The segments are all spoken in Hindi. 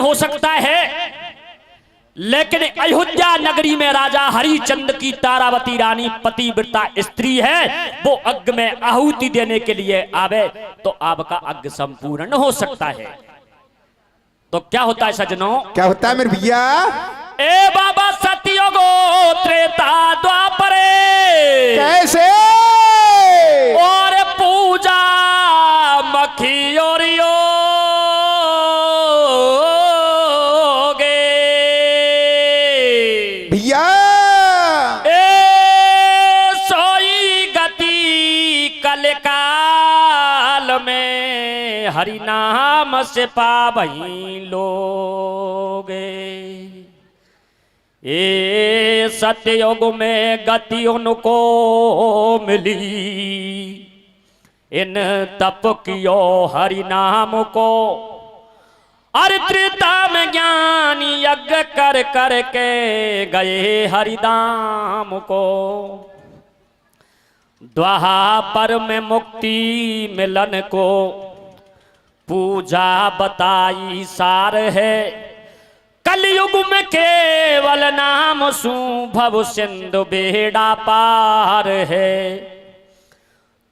हो सकता है, लेकिन अयोध्या नगरी में राजा हरिचंद्र की तारावती रानी पतिव्रता स्त्री है, वो अग्नि में आहुति देने के लिए आवे तो आपका अग्नि संपूर्ण हो सकता है। तो क्या होता है सज्जनों, क्या होता है मेरे भैया? ए बाबा सतयुगो त्रेता द्वापरे कैसे? और पूजा मखी और योगे भैया ए सोई गति कलकाल में हरि नाम से पावहीं लोगे। ए सतयुग में गति उनको मिली, इन तप कियो हरि नाम को। अरे त्रेता में ज्ञानी यज्ञ कर कर के गए हरिधाम को। द्वापर में मुक्ति मिलन को पूजा बताई सार है। कलयुग में केवल नाम सु भव सिंधु बेड़ा पार है।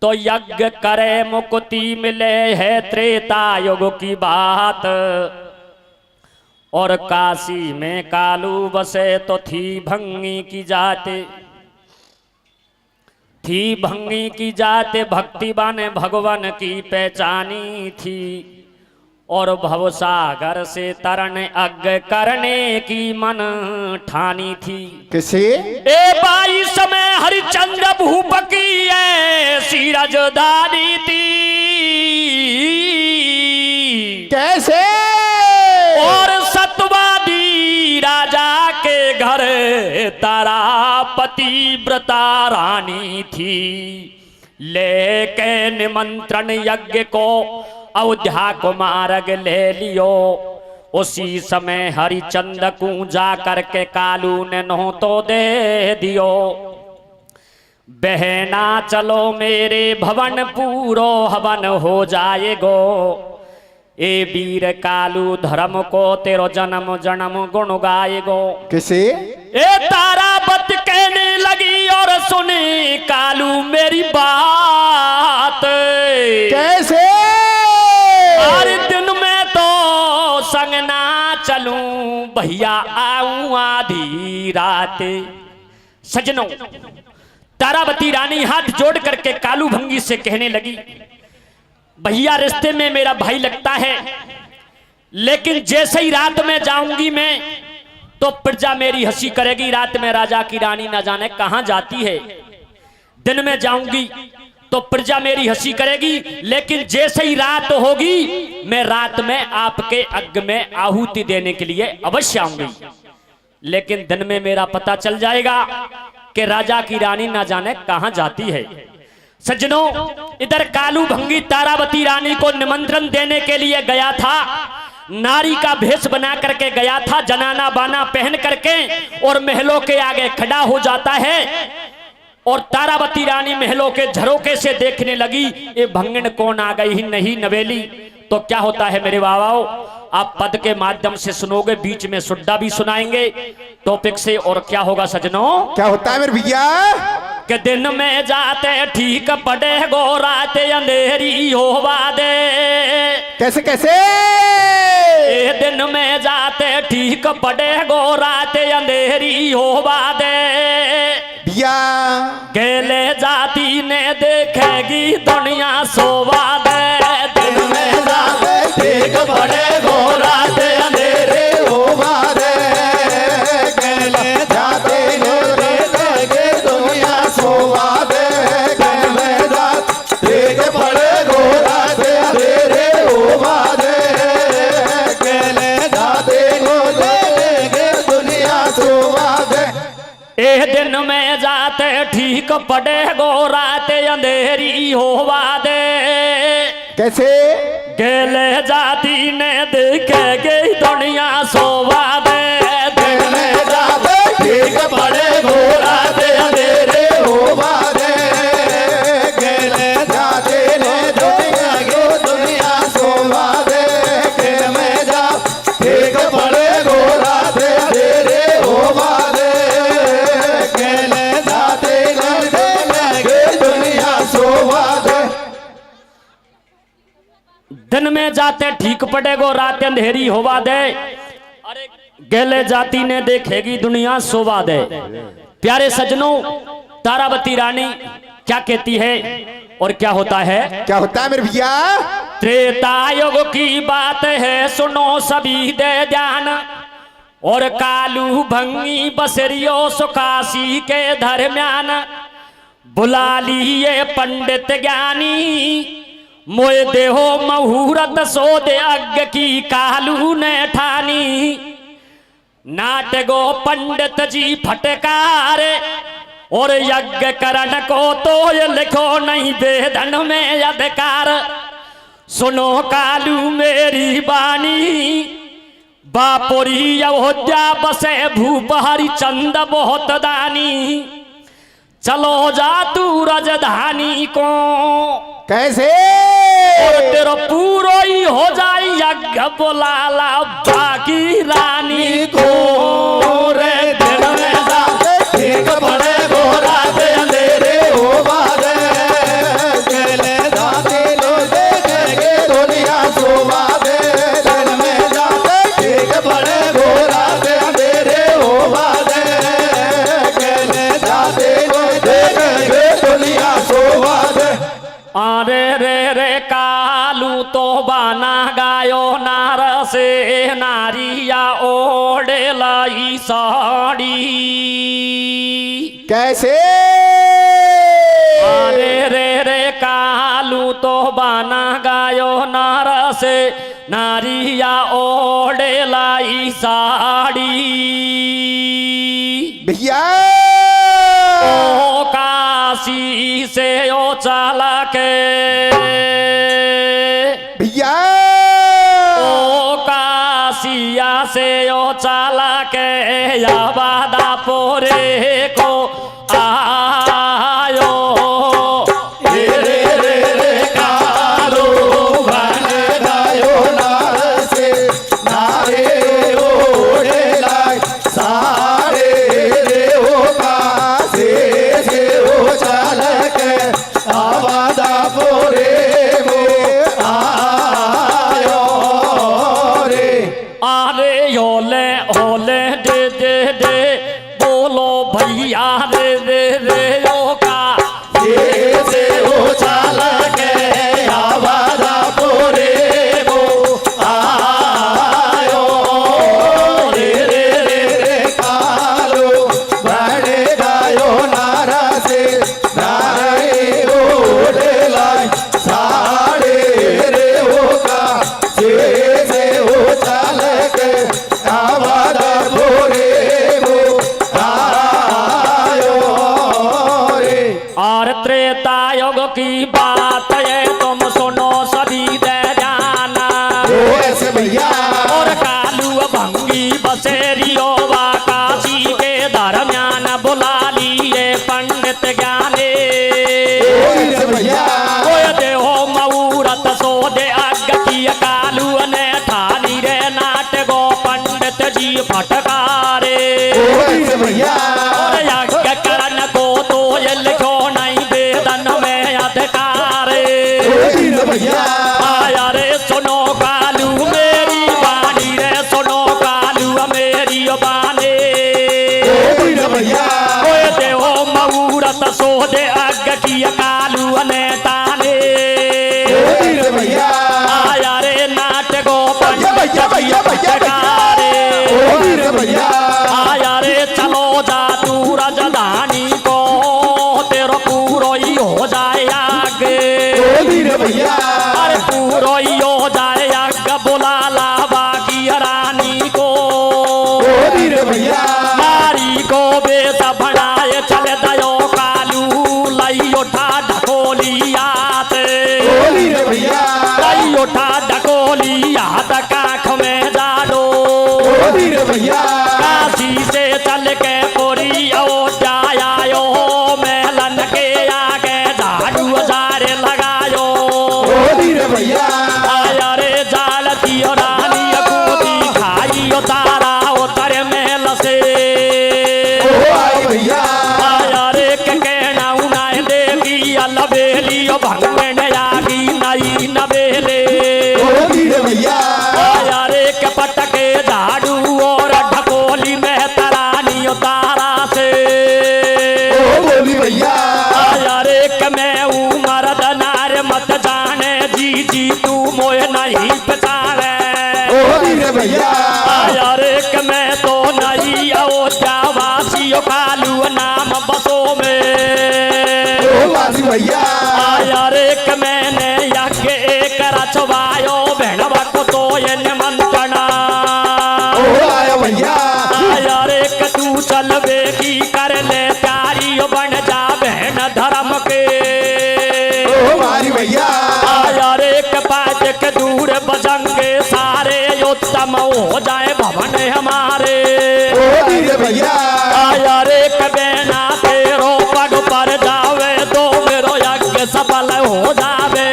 तो यज्ञ करे मुक्ति मिले है त्रेता युग की बात। और काशी में कालू बसे तो थी भंगी की जाते, थी भंगी की जाते भक्तिवान भगवान की पहचानी थी। और भवसागर से तरण अग्नि करने की मन ठानी थी। कैसे? ए बाई समय हरिचंद्र भूप की ऐसी रजधानी थी। कैसे? और सतवादी राजा के घर तारापति व्रता रानी थी। लेके निमंत्रण यज्ञ को अयोध्या को मार्ग ले लियो। उसी समय हरिचंद्र को जा करके कालू ने नो तो दे दियो। बहना चलो मेरे भवन पूरो हवन हो जाएगो। ए वीर कालू धर्म को तेरो जन्म जन्म गुण गाएगो। कैसे? ए तारावत कहने लगी और सुने कालू मेरी बात। कैसे? हर दिन में तो संग ना चलूं भैया आऊं आधी रात। सजनों, तारावती रानी हाथ जोड़ करके कालू भंगी से कहने लगी, भैया रिश्ते में मेरा भाई लगता है, लेकिन जैसे ही रात में जाऊंगी मैं तो प्रजा मेरी हंसी करेगी। रात में राजा की रानी ना जाने कहां जाती है। दिन में जाऊंगी तो प्रजा मेरी हंसी करेगी, लेकिन जैसे ही रात होगी मैं रात में आपके अग्नि में आहुति देने के लिए अवश्य आऊंगी। लेकिन दिन में मेरा पता चल जाएगा कि राजा की रानी ना जाने कहां जाती है। सज्जनों, इधर कालू भंगी तारावती रानी को निमंत्रण देने के लिए गया था। नारी का भेष बना करके गया था, जनाना बाना पहन करके, और महलों के आगे खड़ा हो जाता है। और तारावती रानी महलों के झरोके से देखने लगी, ये भंगन कौन आ गई ही नहीं नवेली। तो क्या होता है मेरे बाबाओ, आप पद के माध्यम से सुनोगे, बीच में सुड्डा भी सुनाएंगे टॉपिक से। और क्या होगा सजनों, क्या होता है मेरे भैया? कि दिन में जाते ठीक पड़े गो, रात अंधेरी होवा दे। कैसे कैसे? ए दिन में जाते ठीक पड़े गो, रात अंधेरी होवा दे। भैया गेले जाति ने देखेगी दुनिया सोवा दे। दिन में जाते ठीक पड़े गो, रात अंधेरी होवा दे। गेले जाते ने देखेगी दुनिया सोवा दे। गेले जाते ठीक पड़े गो, रात अंधेरे होवा दे। गेले जाते ने देखेगी दुनिया सोवा दे। ए दिन में जाते ठीक पड़े गो, रात अंधेरी होवा दे। कैसे? गेले जाति ने देखेगी दुनिया सोवा दे। दिन में जाते ठीक पड़े गो, रात अंधेरे होवा दे। गेले जाते ने देखेगी दुनिया सोवा दे। गेले जा ठीक जाते ठीक पड़ेगो रात अंधेरी होवा दे, अरे गेले जाति ने देखेगी दुनिया शोभा दे। प्यारे सजनों, तारावती रानी क्या कहती है और क्या होता है? क्या होता है मेरे भैया? त्रेता युग की बात है सुनो सभी दे ध्यान, और कालू भंगी बसरियो सुकाशी के धर्म्यान, बुला लिए पंडित ज्ञानी मोय देहो मुहूर्त सो दे अग्ग की कालू ने ठानी। नाटगो पंडित जी फटकार और यज्ञ करण को तो ये लिखो नहीं वेदन में अधिकार। सुनो कालू मेरी बानी, बापुरी अयोध्या बसे भूप हरिचंद बहुत दानी, चलो जा तू राजधानी को कैसे? और तेरा पूरो ही हो जाए यज्ञ बुलाला बाकी रानी को। रे दिन में जाते ठीक पड़े गोरा दे अंधेरे हो बादे, गेले जाते लो देखेंगे दुनिया शोभा दे। दिन में जाते ठीक पड़े गोरा दे अंधेरे हो बादे, गेले जाते लो देखेंगे दुनिया शोभा दे। अरे रे रे कालू तो बाना गायो नार से नारिया ओढ़े लाई साड़ी। कैसे? अरे रे रे कालू तो बाना गायो नार से नारिया ओढ़े लाई साड़ी। भैया ओ काशी से ओ चला के, भैया ओ काशिया से ओ चला के या बादा पोरे को आयो। रे रे रे रे कालो बने गायो नार से नारे ओढ़े लाए सारे रे हो कासे से हो चल के आवादा पोरे में आयो रे। अरे होले होले दे दे दे बोलो भैया रे रे रे ओ का से हो चल के आवादा पोरे को आयो रे रे रे रे कालो बने गायो नारा से नारे ओढ़े लाई साड़े रे होगा से हो चल के आवादा पोरे को आयो रे। और त्रेता युग की बात है तुम सुनो सभी दे जाना, ऐसे भैया और कालू भंगी बसेरियो वा काशी के दरम्यान बुला लिए पंडित ज्ञाने। ऐसे भैया ओए देहो मुहूर्त सो दे अग्ग की कालू ने ठानी रे नाटगो पंडित जी फटकारे। ऐसे भैया और यज्ञ करण को तो ये लिखो नहीं वेदन में अधिकार। ऐसे भैया आया रे सुनो कालू मेरी बानी रे, सुनो कालू मेरी बानी। ऐसे भैया ओए देहो मुहूर्त सो दे अग्ग की कालू ने ताने। ऐसे भैया आया रे नाटगो पंडित भैया, भैया, भैया, फटकारे। ऐसे भैया आया रे चलो जा तू राजधानी को, तेरो पूरो ही हो जाए आगे। ऐसे भैया अरे पूरो ही हो जाए आगे बुला ला बाकी रानी को। ऐसे भैया नारी को बेस बनाए चले दयो कालू लई उठा ढकोली आते। ऐसे भैया लई उठा ढकोली हाथ काख में जाडो। ऐसे भैया काशी से चल के पूरी अयोध्या आयो, महलन के आगे झाड़ू जारे लगायो। ऐसे भैया आया रे जाल दियो रानी कूदी खाई तारा उतर महल से। आई भैया आया रे के कहना उनाए देगी अलबेली भंगन आगी नई नबेले। भैया यार एक मैं तो नहीं अयोध्या वासी कालू नाम बसो में ओ वासी भैया यार एक मैंने यज्ञ एक रचवायो भेड़वा को तो ये निमंत्रणा ओ आया भैया यार एक तू चल बेगी कर ले प्यारी बन जा बहन धर्म के ओ मारी भैया यार एक पाँच के दूर बजंग के सारे उत्तम हो जाए भवन हमारे ओ धीरे भैया यार एक बेना तेरो पग पर जावे तो मेरो यज्ञ सफल हो जावे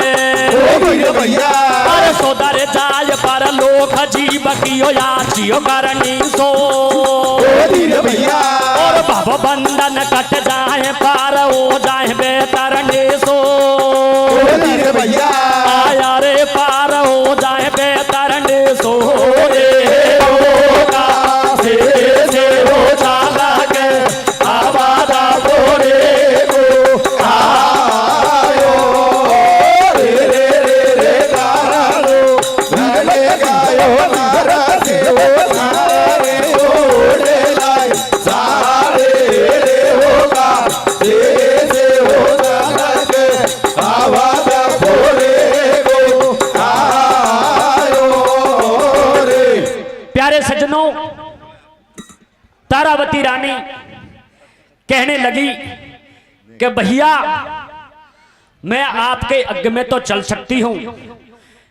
ओ धीरे भैया अरे सोदर जाय पर लोक जीव कियो याचियो करनी सो ओ धीरे भैया और भव बंधन कट जाए पार हो जाए बेतरने सो ओ धीरे भैया आया रे पार हो जाए बेतरने सो रे से हो जाला के आवाजा बोरे को आयो रे रे रे रे गारो गले गायो नारा से हो सारे ओढ़े लाए सारे रे होगा से हो जाला के आवाजा बोरे को आयो रे। प्यारे सज्जनों, तारावती रानी कहने लगी कि भैया मैं आपके यज्ञ में तो चल सकती हूं,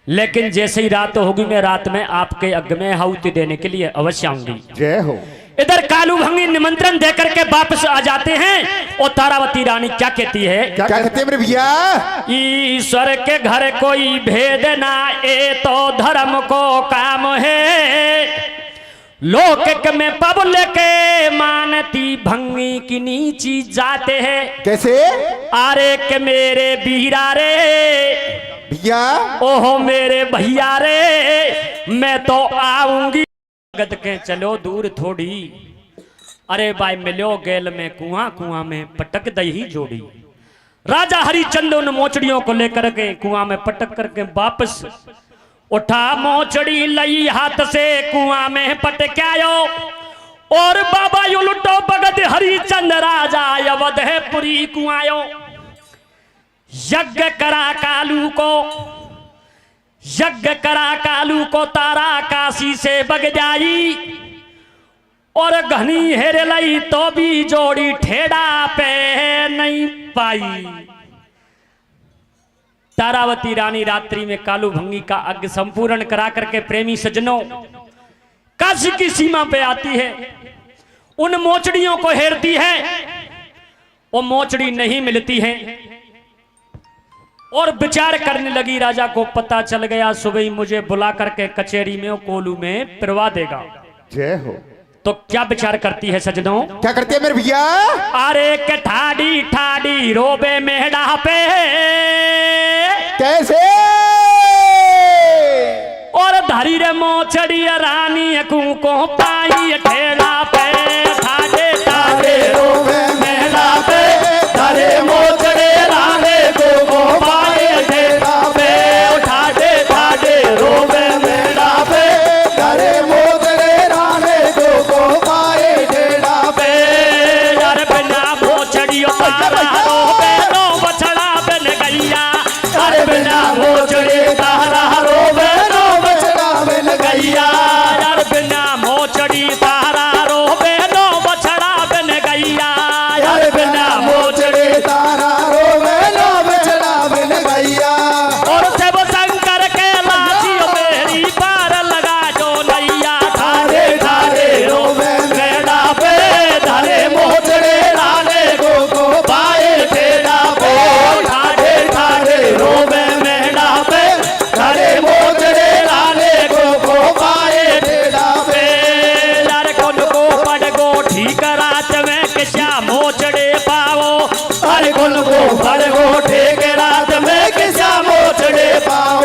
लेकिन जैसे ही रात होगी मैं रात में आपके यज्ञ में आहुति देने के लिए अवश्य आऊंगी। जय हो। इधर कालू भंगी निमंत्रण देकर के वापस आ जाते हैं और तारावती रानी क्या कहती है? क्या कहते हैं मेरे भैया? ईश्वर के घर कोई भेद ना, ये तो धर्म को काम है। लोक में पब्लिक के मानती भंगी की नीची जाते हैं। कैसे? अरे के मेरे बीरा रे भैया, ओहो मेरे भैया रे, मैं तो आऊंगी गद के चलो दूर थोड़ी। अरे भाई मिलो गेल में कुआं कुआं में पटक दही जोड़ी। राजा हरिचंद उन मोचड़ियों को लेकर के कुआं में पटक करके वापस उठा मोचड़ी लई हाथ से कुआं में पटक आयो और बाबा यू लुटो भगत हरिचंद राजा अवधपुरी कुआयो। यज्ञ करा कालू को, यज्ञ करा कालू को तारा काशी से बग जाई और घनी हेरे लई तो भी जोड़ी ठेड़ा पे नहीं पाई। तारावती रानी रात्रि में कालू भंगी का यज्ञ संपूर्ण करा करके प्रेमी सज्जनों काशी की सीमा पे आती है, उन मोचड़ियों को हेरती है, वो मोचड़ी नहीं मिलती है और विचार करने लगी। राजा को पता चल गया सुबह ही मुझे बुला करके कचहरी में और कोलू में पिरवा देगा। जय हो। तो क्या विचार करती है सज्जनों? क्या करते हैं मेरे भैया? अरे के ठाडी ठाडी रोबे मेहड़ा पे कैसे? और धरी रे मोचड़ी रानी को पाई ठेला पे ठाडे ठाडे रोवे मेला पे तारे मोचड़े राने को पाए ठेला पे ठाडे ठाडे रोवे मेला पे तारे मोचड़े राने को पाए ठेला पे। यार बिना मोचड़ियों तारा रोबे नो बछड़ा बन गैया। अरे बिना मोचड़े तारा रोवे नो बछड़ा बन गैया। यार बिना मोचड़ी तारा रोबे नो बछड़ा बन गैया। यार बिना मोचड़े तारा रोवे नो बछड़ा बन गैया। और शिव शंकर के लाजियो मेरी पार लगा जो नैया। ठाडे ठाडे रोवे मेला पे तारे मोचड़े राने को पाए ठेला पे ठाडे ठाडे रोवे मेला पे तारे मोचड़े राने को पाए ठेला पे। यार कौन को पड़ गो ठीक रात में किसा मोचड़े पाओ। अरे कुल को फड़ गो ठेक रात में किसा मोचड़े पाओ।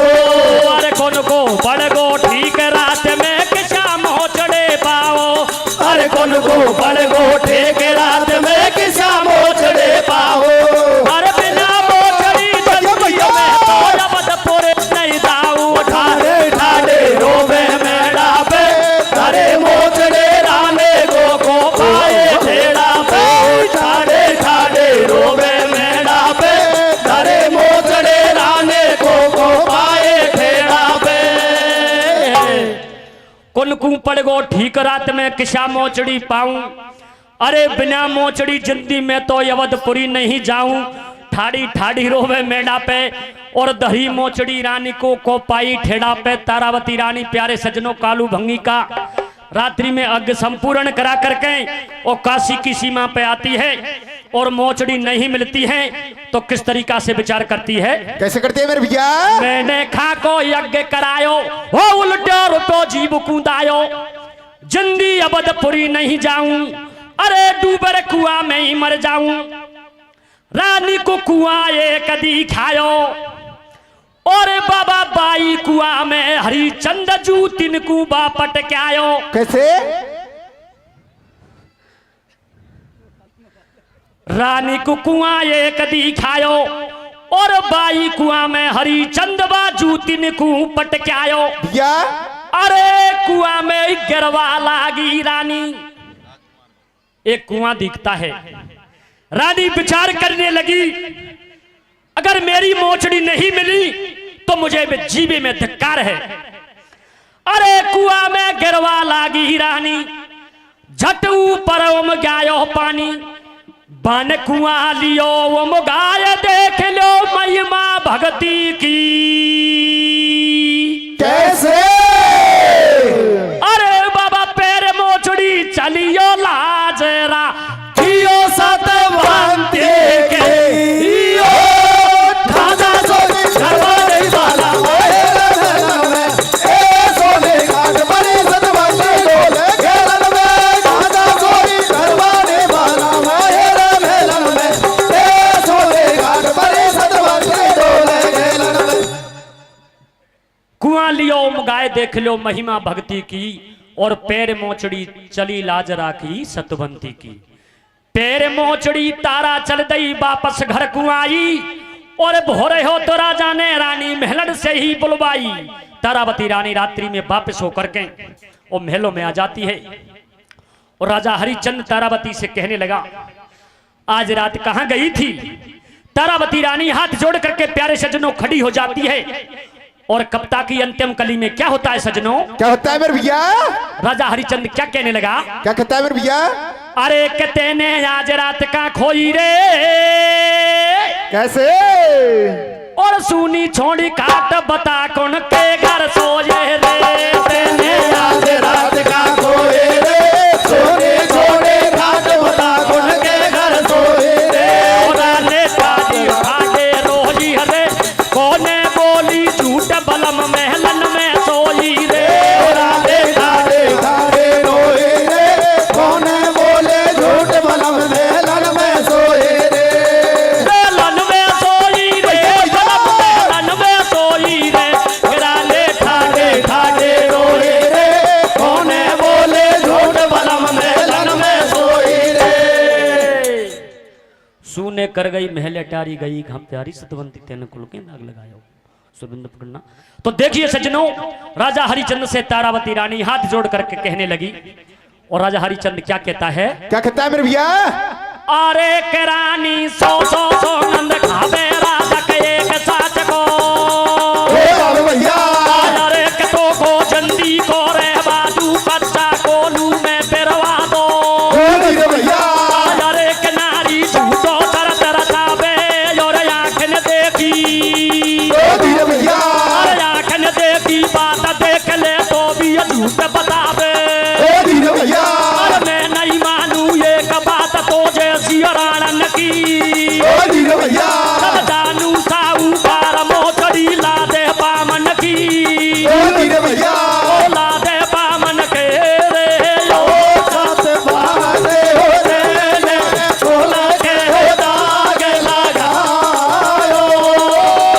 अरे कौन को पड़ गो ठीक रात में किसा मोचड़े पाओ। अरे कुल को फड़ गो ठेक रात में किसा मोचड़े पाओ। अरे बिना मोचड़ी जल्दियों में तो अवधपुर नहीं दाऊ। ठाडे ठाडे रोवे मेला पे पड़ गो ठीक रात में किसा मोचड़ी पाऊं। अरे बिना मोचड़ी जिंदगी में तो अवधपुरी नहीं जाऊं। ठाड़ी ठाड़ी रोवे मेड़ा पे और दही मोचड़ी रानी को पाई ठेड़ा पे। तारावती रानी प्यारे सजनों कालू भंगी का रात्रि में अग्ग संपूर्ण करा करके और काशी की सीमा पे आती है और मोचड़ी नहीं मिलती है तो किस तरीका से विचार करती है, कैसे करते हैं मेरे भैया? मैंने खा को यज्ञ करायो हो उल्टो रुटो जीव कूदायो। जिंदी अवधपुरी नहीं जाऊं। अरे डूबर कुआ में ही मर जाऊं। रानी को कुआ एक दी खायो और बाबा बाई कुआ में हरिचंद जू तिनकू बापट के आयो। कैसे? रानी को कुआ एक दी खायो और बाई कुआ में हरिचंद बाजू तिनकू पट के आयो। भैया अरे कुआ में गिरवा लागी रानी। एक कुआं दिखता है। रानी विचार करने लगी अगर मेरी मोचड़ी नहीं मिली तो मुझे जीवे में धिक्कार है। अरे कुआ में गिरवा लागी रानी। झट ऊपर उम गायो पानी। बन कुआ लियो उम गाय देख लो महिमा भक्ति की। कैसे? अरे बाबा पैर मोचड़ी चलियो लाजरा कियो सतवंती के यो खाजा सोने घरवा नहीं वाला ए सोने घाट बड़े सतवंती डोले घेरन में। खाजा सोने घरवा नहीं वाला मेलन में ए सोने घाट बड़े सतवंती डोले घेरन में। कुआं लियो गाय देख लो महिमा भक्ति की और पैर मोचड़ी चली लाजरा की सतवंती की। पैर मोचड़ी तारा चल दई वापस घर कुआई और भोरे हो तो राजा ने रानी महलन से ही बुलवाई। तारावती रानी रात्रि में वापस होकर के और महलों में आ जाती है और राजा हरिचंद तारावती से कहने लगा आज रात कहां गई थी। तारावती रानी हाथ जोड़ करके प्यारे सजनों खड़ी हो जाती है और कविता की अंतिम कली में क्या होता है सजनों? क्या होता है मेरे भैया? राजा हरिचंद क्या कहने लगा? क्या कहता है मेरे भैया? अरे कहते ने आज रात का खोई रे। कैसे? और सुनी छोड़ी काट बता कौन के घर सोए रे। तेने आज रात का खोए रे सोने छोड़े घाट बता कौन के घर सोए रे। ने शादी भागे रोही रे कोने बोली झूठ बलम महलन में सोई रे। राधे राधे राधे रोए रे कोने बोले झूठ बलम मेलन में सोए रे। मेलन में सोई रे बलम महलन में सोई रे। राधे ठाडे ठाडे रोए रे कोने बोले झूठ बलम मेलन में सोए रे। सूने कर गई महल अटारी गई घम प्यारी सतवंती तेने कुल के नाग लगायो। सुबिंद पकड़ना। तो देखिए सज्जनों राजा हरिचंद से तारावती रानी हाथ जोड़ करके कहने लगी और राजा हरिचंद क्या कहता है? क्या कहता है मेरे भैया? अरे के रानी सो नंद खावे राजा के एक साच को। भैया अरे के तो को जंदी को रे बाजू कच्चा कोलू में पेरवा दो। भैया अरे के नारी झूठो तर तर जावे और आंख ने देखी। भैया अरे आंख ने देखी बात देख ले तो भी झूठ बतावे। भैया और मैं नहीं मानू एक बात तो जैसी राणन की। भैया सब जानू साऊ बार मोचड़ी ला दे बामन की। भैया ला दे बामन के रे यो साथ बाते हो रे सोला के दाग लगायो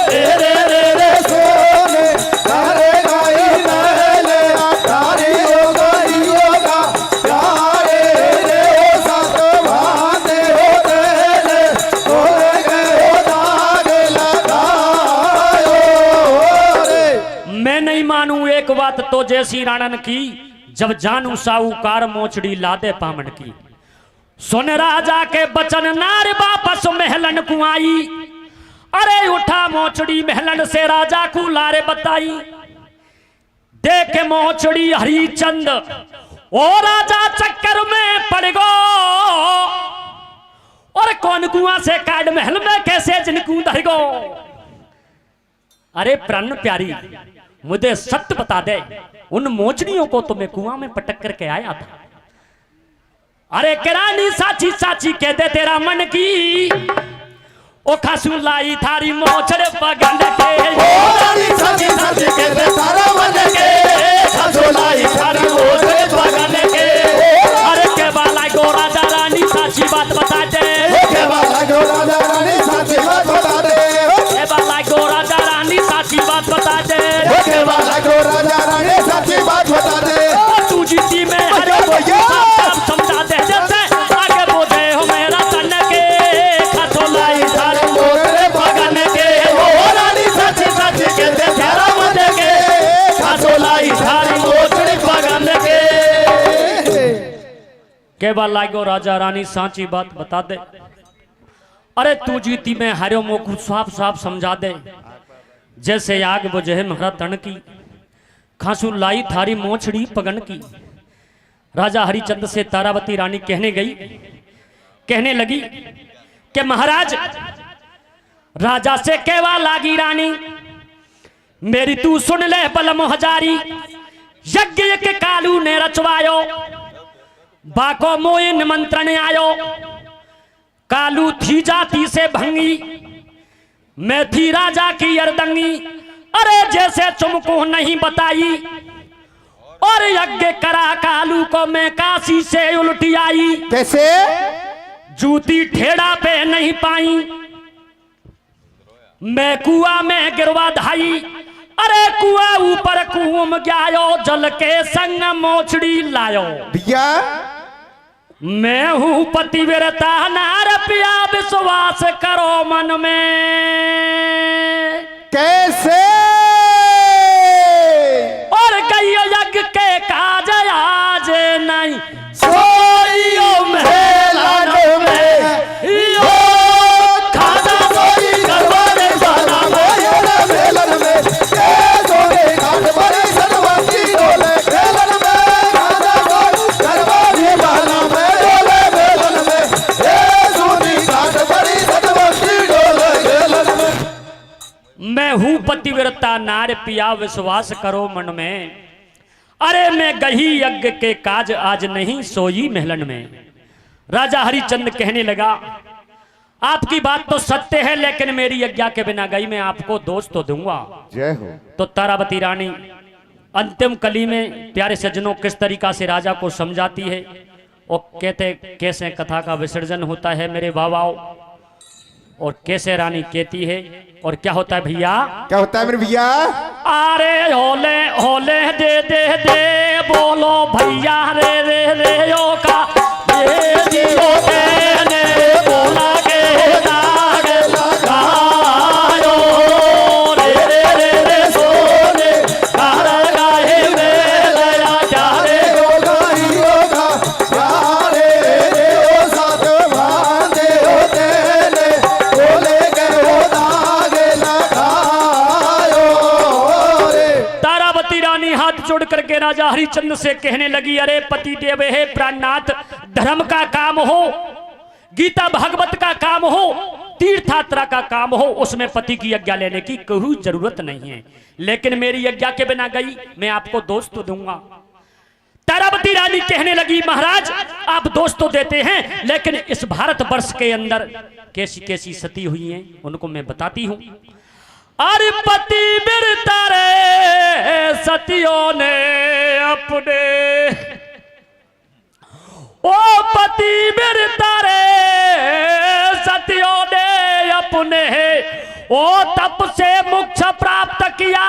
रे रे रे रे सोने तारे गाई नहले तारी हो गई होगा प्यारे रे ओ साथ बाते हो रे सोले के दाग लगायो रे। मैं नहीं मानू एक बात तो जैसी राणन की। जब जानू साहूकार मोचड़ी लादे पामन की। सुन राजा के बचन नार वापस महलन कुआई। अरे उठा मोचड़ी महलन से राजा को लारे बताई। देख मोचड़ी हरिचंद ओ राजा चक्कर में पड़ गो और कौन कुआं से काट महल में कैसे जिनकू धर गो। अरे प्राण प्यारी मुझे सत्य बता दे, उन मोचड़ियों को तो मैं कुआं में पटक करके आया था। अरे करानी साची साची कह दे तेरा मन की ओ खासू लाई थारी मोचड़ पगन के ओ रानी साची साची कह दे तारा मन के खासू लाई थारी मोचड़ पगन के। अरे के बाला गो राजा रानी साची बात बता दे, के बाला गो राजा रानी साची बात बता दे, के बाला गो राजा रानी साची बात बता दे, के बाला गो राजा रानी साची बात बता दे। तू जीती में हरे साफ समझा दे जैसे आगे बोझे हो मेरा तन के खासो लाई थारी मोचड़ पगन के। ओ रानी साची साची कह दे तारा मन के खासू लाई थारी मोचड़ पगन के। के बाला गो राजा रानी साची बात बता दे। अरे तू जीती में हरियो मोकू साफ साफ समझा दे जैसे आग बुझे महरा तन की खासू लाई थारी मोछड़ी पगन की। राजा हरिचंद से तारावती रानी कहने लगी कि महाराज राजा से कहवा लागी रानी मेरी तू सुन ले बलम हजारी यज्ञ के कालू ने रचवायो बाको मोए निमंत्रण आयो कालू थी जाति से भंगी मैं थी राजा की अरदंगी। अरे जैसे तुमको नहीं बताई और यज्ञ करा कालू को मैं काशी से उल्टी आई। कैसे? जूती ठेड़ा पे नहीं पाई मैं कुआ में गिरवा धाई। अरे कुआ ऊपर कुम गयायो जल के संग मोचड़ी लायो। भैया मैं हूं पतिव्रता नार पिया विश्वास करो मन में। कैसे? और गई यज्ञ के काज आज नहीं सोइयो महलानो में यो खाजा सोई गरबाने जाना मोयरा मेलन में के सोने घाट बड़े सनवंती डोले मेलन में खाजा सोई गरबाने जाना में डोले मेलन में के सोने घाट बड़ी सनवंती डोले मेलन में। मैं हूं पतिव्रता नार पिया विश्वास करो मन में। अरे मैं गही यज्ञ के काज आज नहीं सोई महलन में। राजा हरिचंद कहने लगा आपकी बात तो सत्य है लेकिन मेरी आज्ञा के बिना गई मैं आपको दोष तो दूंगा। जय हो। तो तारावती रानी अंतिम कली में प्यारे सज्जनों किस तरीका से राजा को समझाती है और कहते कैसे कथा का विसर्जन होता है मेरे बाबाओ और कैसे रानी कहती है और क्या होता है भैया। क्या होता है मेरे भैया? अरे होले होले दे दे दे बोलो भैया रे रे रे यो का ये दियो ने बोला के दाग लगायो रे रे रे रे सोने कार गाए मेला जा रे गाइयो का प्यारे रे ओ साथ बांधे होते ने बोले के हो दाग लगायो रे। तारावती रानी हाथ जोड़ करके राजा हरिचंद से कहने लगी अरे पति देव है प्राणनाथ धर्म का काम हो गीता भागवत का काम हो तीर्थ यात्रा का काम हो उसमें पति की आज्ञा लेने की कोई जरूरत नहीं है लेकिन मेरी आज्ञा के बिना गई मैं आपको दोष तो दूंगा। तारावती रानी कहने लगी महाराज आप दोष तो देते हैं लेकिन इस भारत वर्ष के अंदर कैसी कैसी सती हुई हैं उनको मैं बताती हूं। अरे पति बिरता रे सतियों ने अपने ओ पति बिरता रे सतियों ने अपने ओ तप से मोक्ष प्राप्त किया।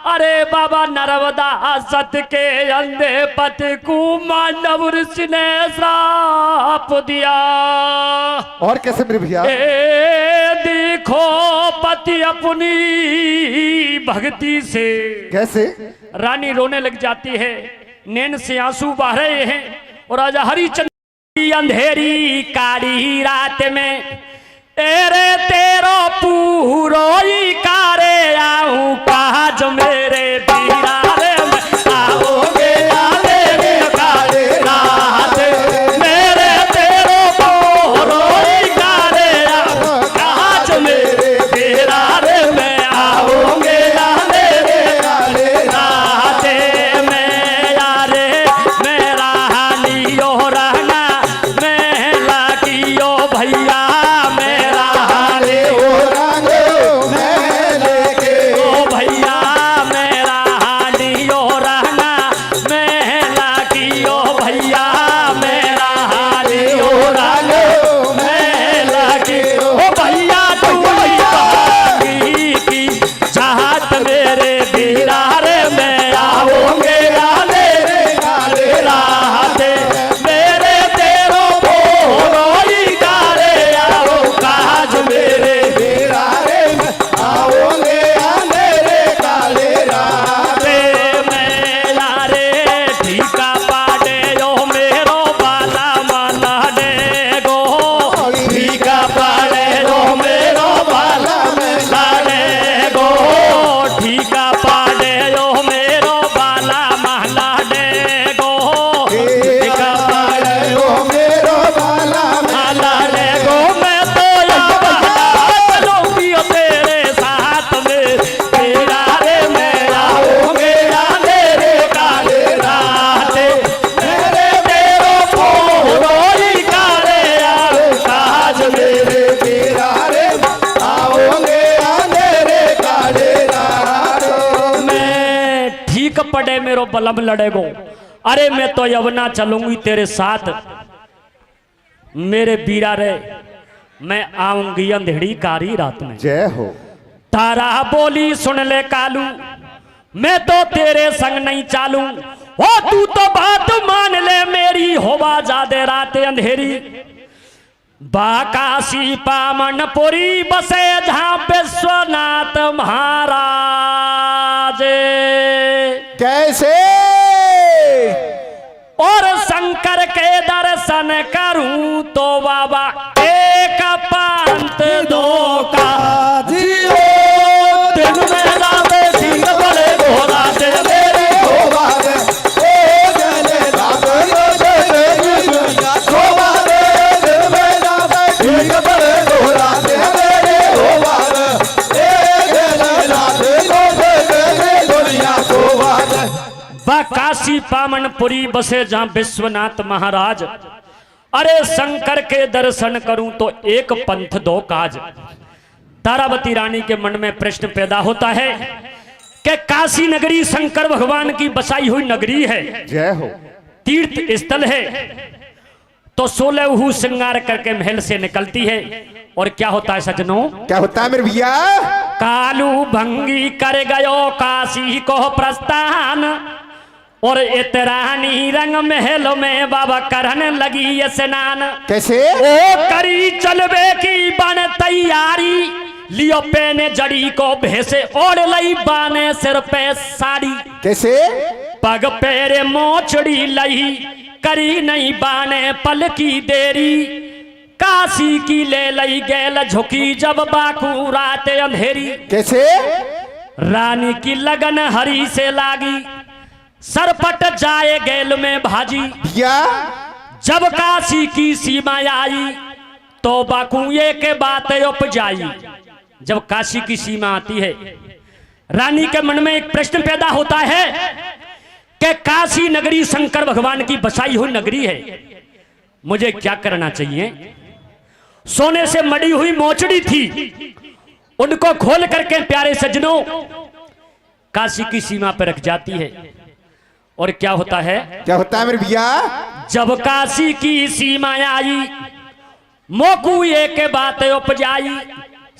अरे बाबा नर्मदा सत के अंधे पति को मानव ऋषि ने श्राप दिया। और कैसे मेरे भैया? देखो पति अपनी भक्ति से कैसे? रानी रोने लग जाती है नैन से आंसू बह रहे हैं और राजा हरिचंद की अंधेरी काली रात में तेरे तेरो पूरो ही कारे आऊं काज मेरे बीरा तो बलम लड़ेगो। अरे मैं तो यवना चलूंगी तेरे साथ, मेरे बीरा रे मैं आऊंगी अंधेड़ी कारी रात में। जय हो। तारा बोली सुन ले कालू, मैं तो तेरे संग नहीं चालू, ओ तू तो बात मान ले मेरी, होवा जादे रात अंधेरी। बाकाशी पामनपुरी बसे जहां विश्वनाथ महाराज। कैसे? और शंकर के दर्शन करूं तो बाबा एक पंथ दो का जियो दिन में राते ठीक बड़े घोड़ा से मेरे हो भाग ओ जले रात दुनिया शोभा दे दिन में राते ठीक बड़े घोड़ा से मेरे हो भाग ए जले रात दुनिया शोभा दे। काशी पामनपुरी बसे जहां विश्वनाथ महाराज। अरे शंकर के दर्शन करूं तो एक पंथ दो काज। तारावती रानी के मन में प्रश्न पैदा होता है कि काशी नगरी शंकर भगवान की बसाई हुई नगरी है, जय हो, तीर्थ स्थल है। तो 16 श्रृंगार करके महल से निकलती है और क्या होता है सजनों? क्या होता है मेरे भैया? कालू भंगी कर गयो काशी को प्रस्थान, और इतरानी रंग महल में बाबा करन लगी स्नान। कैसे? ओ करी चलबे की बन तैयारी, लियो पेने जड़ी को भेसे ओढ़ लई बाने सिर पे साड़ी। कैसे? पग पेरे मोचड़ी लई करी नहीं बाने पल की देरी, काशी की ले लई गैल झुकी जब बाकू रात अंधेरी। कैसे? रानी की लगन हरी से लागी, सरपट जाए गैल में भाजी। भैया जब काशी की सीमा आई तो बाकुए के बात उपजाई। जब काशी की सीमा आती है, रानी के मन में एक प्रश्न पैदा होता है कि काशी नगरी शंकर भगवान की बसाई हुई नगरी है, मुझे क्या करना चाहिए? सोने से मड़ी हुई मोचड़ी थी, उनको खोल करके प्यारे सज्जनों काशी की सीमा पर रख जाती है। और क्या होता है? क्या होता है मेरे भैया? जब काशी की सीमा आई मोकुए के बात उपजाई,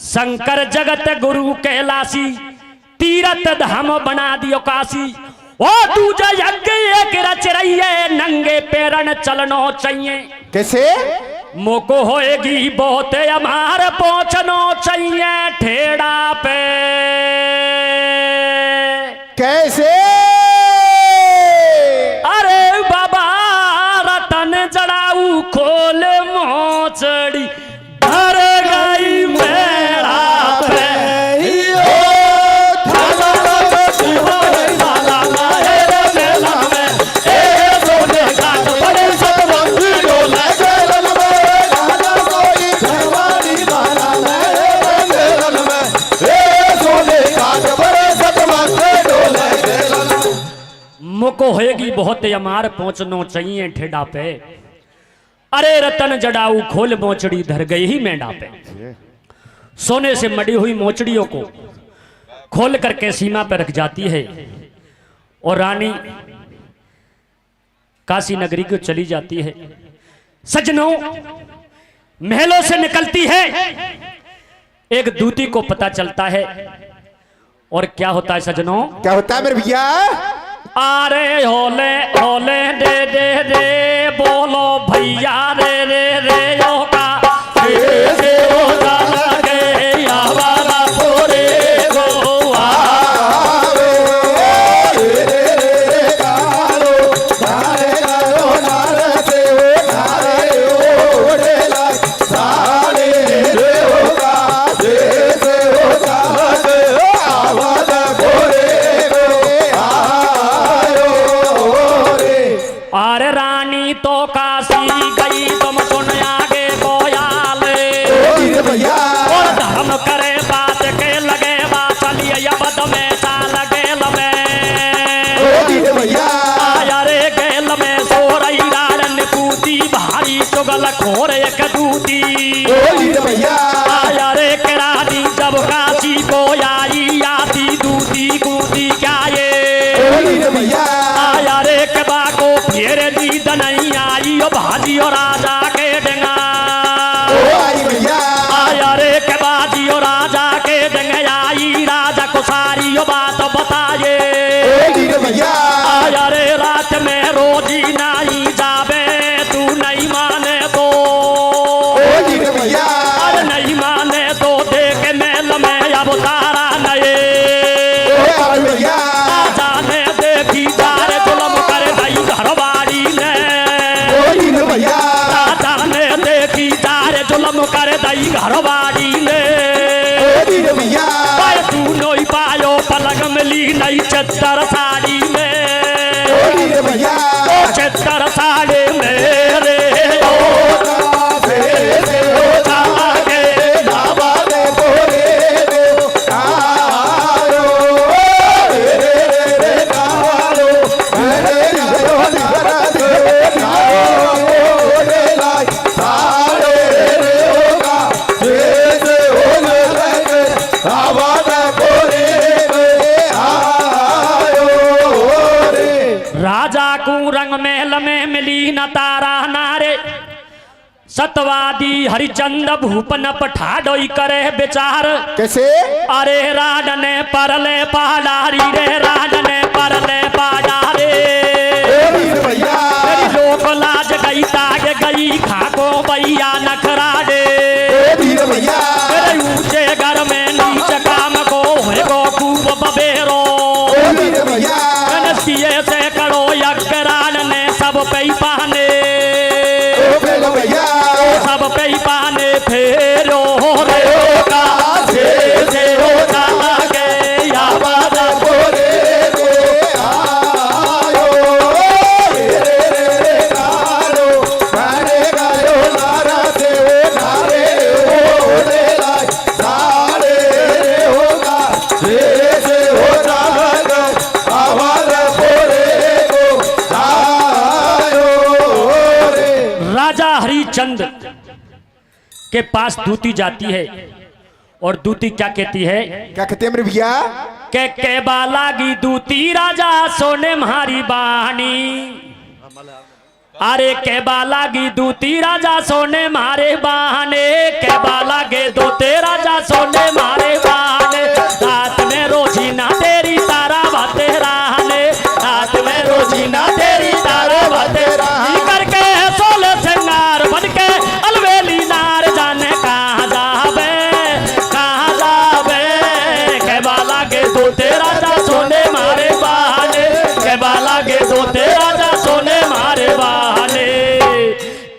शंकर जगत गुरु कैलाशी तीरथ धाम बना दियो काशी। ओ दूजा यज्ञ एक रच रही है, नंगे पैरन चलनो चाहिए। कैसे? मोको होएगी बहुत हमार पहुंचनो चाहिए ठेड़ा पे। कैसे? अरे बाबा रतन जड़ाऊ खोल मोचड़ी भर गई मेरा पे। मुको होएगी बहुत अमार पहुंचनो चाहिए ठेडा पे। अरे रतन जड़ाऊ खोल मोचड़ी धर गई ही मेंढा पे। सोने से मड़ी हुई मोचड़ियों को खोल करके सीमा पर रख जाती है और रानी काशी नगरी को चली जाती है। सजनों महलों से निकलती है, एक दूती को पता चलता है और क्या होता है सजनों? क्या होता है मेरे भैया? अरे होले होले दे दे दे बोलो भैया रे रे रे यो का से हो लगे आवारा थोड़े गो आवे रे रे कालो धारे रो नार से हो धारे ओढ़े ला सारे रे हो का से हो का आवाज घोड़े गो आयो रे। अरे रानी तो काशी गई तुम सुन आगे बोयाले भैया और धर्म करे बात के लगे बा चलिए बद में चाल गेल में भैया आया रे गेल में सो रही रारन कूदी भारी चुगल खोर एक दूती भैया आया रे केरानी जब काशी को आई आती दूती कूदी क्या ये भैया मेरे दीद नहीं आई ओ भाजी और राजा के डेंगा आई भैया आया रे के बाजी और राजा के डेंगे आई राजा को सारी ओ बात बताए भैया आया रे रात में रोजी नहीं जावे तू नहीं माने तो भैया अरे नहीं माने तो देख मेल में अब तारा नए भैया जाने देखी जारे जुलम कर दई घरवाड़ी ने भैया जाने देखी जारे जुलम कर दई घरवाड़ी ने भैया तू नोई पायो पलग मिली नई चद्दर साड़ी में भैया चद्दर साड़ी मेरे राजा को रंग महल में मिली न तारा नारे सतवादी हरिचंद भूपन पठाडोई करे विचार कैसे अरे राडने परले पहाड़ी रे राडने परले पहाड़े भैया मेरी लोक लाज गई ताग गई खाको भैया नखरा दे भैया मेरे ऊंचे घर में नीच काम को हो खूब बबेरो भैया नसिए से करो यकरान ने सब पे पाने भैया सब पे पाने फेरो रे का से हो जागे या बात बोले आयो रे कारो गाने गायो नारा से नारे होने लाई सारे होगा से हो जागा आवाज बोले को आयो रे राजा हरिचंद के पास दूती जाती है और दूती क्या कहती है क्या कहते हैं मेरे भैया के बालागी दूती राजा सोने म्हारी बानी अरे के बालागी दूती राजा सोने मारे बहाने के बालागे दोते राजा सोने मारे बहाने रात में रोजी ना तेरी तारा बाते रहने रात में रोजी ना तेरी तारा बाते रहने करके सोले सिंगार बन के अलवेली नार जाने कहाँ जावे के बालागे दोते राजा सोने मारे बहाने के बालागे दोते राजा सोने मारे बहाने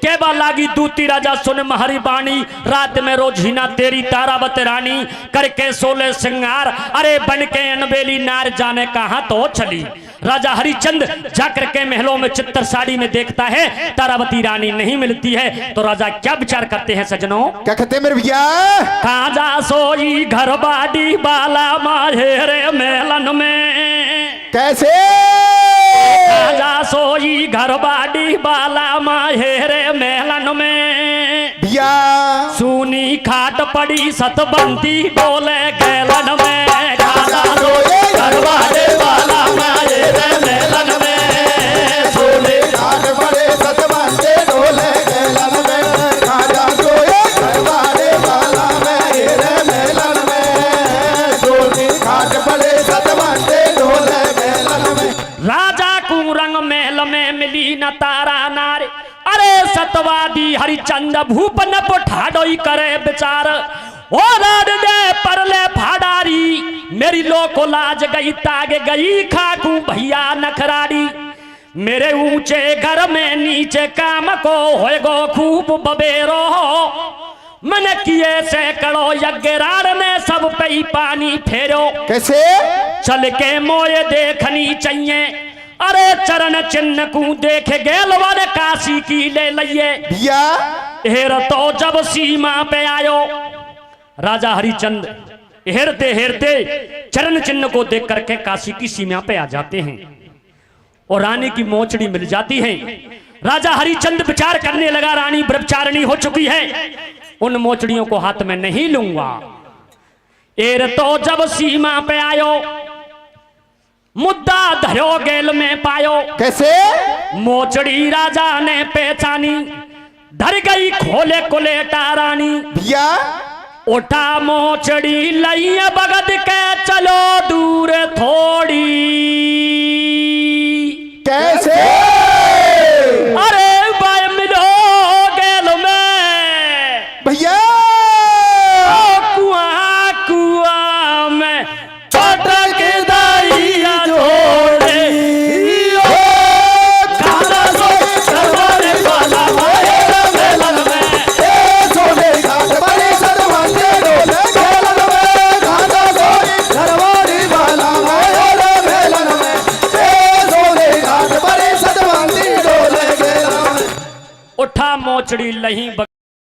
के बालागी दूती राजा सुन महरी बाणी रात में रोज हिना तेरी तारावत रानी करके सोले सिंगार अरे बन के अनबेली नार जाने कहाँ तो चली राजा हरिचंद जाकर के महलों में चित्तर साड़ी में देखता है तारावती रानी नहीं मिलती है तो राजा क्या विचार करते हैं सजनों क्या कहते हैं मेरे भैया कहाँ जा सोई घर बाड़ी बाला माहेरे मेलन में कैसे राजा सोई घर बाड़ी बाला माहेरे मेलन में भैया सुनी खाट पड़ी सतबंदी डोले गैलन में राजा सोई घर बाड़ी बाला माहेरे मेलन में सोले घाट बड़े सतबंदे डोले गैलन में राजा सोए घरवाड़े वाला मेरे मेलन में सोले घाट बड़े सतबंदे डोले गैलन में राजा को रंग महल में मिली न तारा नारे अरे सतवादी हरिचंद भूपन पठाडोई करे विचार ओ राड दे परले फाड़ारी मेरी लोको लाज गई तागे गई खाकू भैया नखराड़ी मेरे ऊंचे घर में नीचे काम को होएगो खूब बबेरो मन किए से कड़ो यज्ञरार ने सब पे पानी फेरो कैसे चल के मोये देखनी चाहिए अरे चरण चिन्ह को देख गेलवन काशी की ले लिये भैया हेर तो जब सीमा पे आयो राजा हरिचंद हेरते हेरते चरण चिन्ह को देख करके काशी की सीमा पे आ जाते हैं और रानी की मोचड़ी मिल जाती है राजा हरिचंद विचार करने लगा रानी ब्रह्मचारिणी हो चुकी है उन मोचड़ियों को हाथ में नहीं लूंगा एर तो जब सीमा पे आयो मुद्दा धरो गेल में पायो, कैसे? मोचड़ी राजा ने पहचानी, धर गई खोले कुले टारानी। भैया उठा मोचड़ी लई बगद के चलो दूर थोड़ी। कैसे? अरे बाय मिलो गेल में भैया कुआ कुआ में पटक दाइया जोड़े। खाना सो सरवाने वाला मायर मेलन में, सोने घाट बड़ी सदवंते डोले खेलन में, खाना सोनी घरवाली वाला मायर मेलन में, सोने घाट बड़ी सदवंती डोले खेलन में। उठा मोचड़ी लही